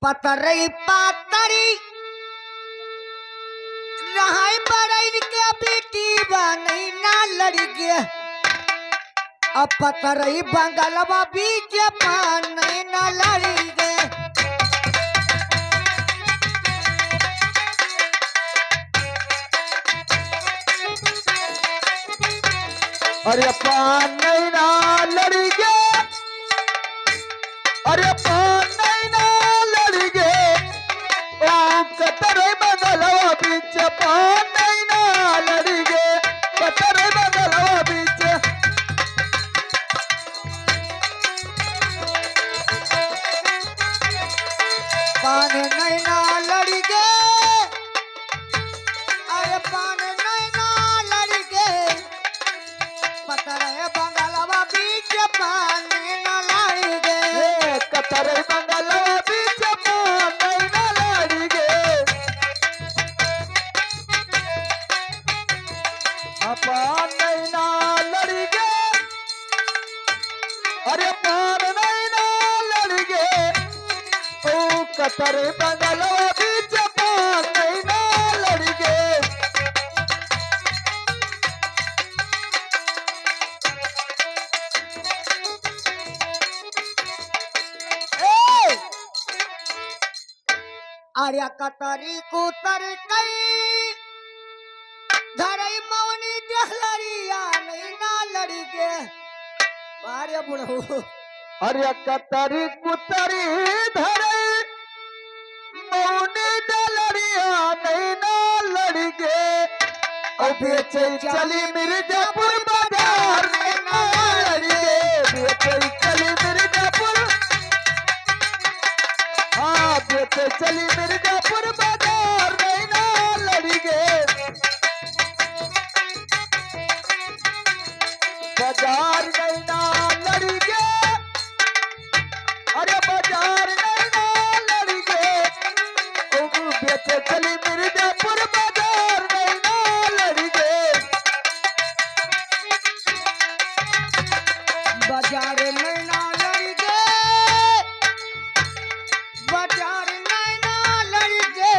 पतरई पातरी रहाई बड़ई के बेटी बनी ना लड़ी के अब पतरई बंगलवा बीच पानी ना लड़ी के अरे पान नहीं ना लड़ी गे अरे पान नहीं ना लड़ी गे ओ कतरे बंगलवा बीच पान नहीं ना लड़ी गे कतरे बंगलवा बीच पान नहीं ना लड़ी के अरे पान नहीं ना लड़ी के पतरई बंगलवा बीच पानी ना लड़ी के कतरे बंगलवा बीच पान नहीं ना लड़ी गे पान नहीं ना लड़ी गे अरे पान नहीं ना लड़ी गे ओ कतरे बंगलवा बीच पान नहीं ना लड़ी गे ए! अरे कतरी कुतर कई धरई मौनी देहलरिया नहीं ना लड़ी के अरे बुढ़ऊ अरे कतरी कुतरी धरे मौनी डलरिया नहीं ना लड़ी गे ओ बेचे चली मिर्जापुर बाजार में ना लड़ी गे बेचे चली मिर्जापुर हाँ बेचे चली मिर्जापुर बाजार में ना लड़ी गे बाजार नहीं ना लड़ी गे अरे बाजार नहीं ना लड़ी गे ओ बेचे चली मिर्जापुर बाजार नहीं ना लड़ी गे बाजार नहीं ना लड़ी के बाजार नहीं ना लड़ी के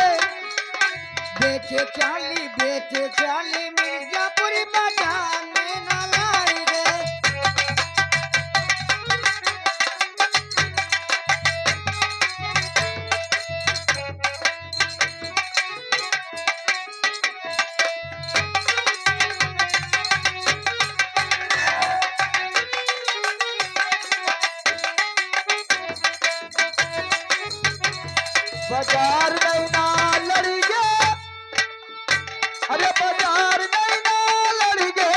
बेचे चाली मिर्जापुर बाजार में ना लड़ी के बाजार नहीं ना लड़ी गे अरे बाजार नहीं ना लड़ी गे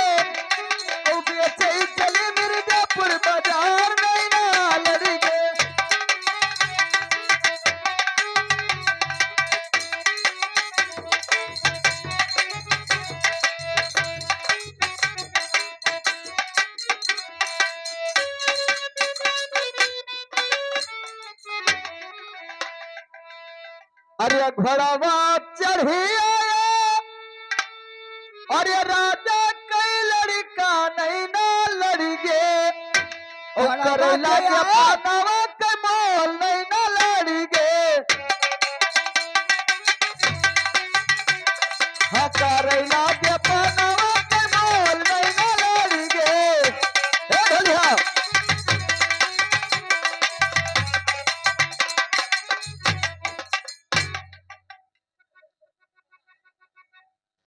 ओ बेचे चली मिर्जापुर बाजार नहीं ना लड़ी गे अरे घोड़ावा चढ़ी आया अरे राजा कई लड़का नहीं ना लड़ी गे ओ घोड़ावा करेला चढ़ी के आया। पानावा के मोल नहीं ना लड़ी गे हाँ करेला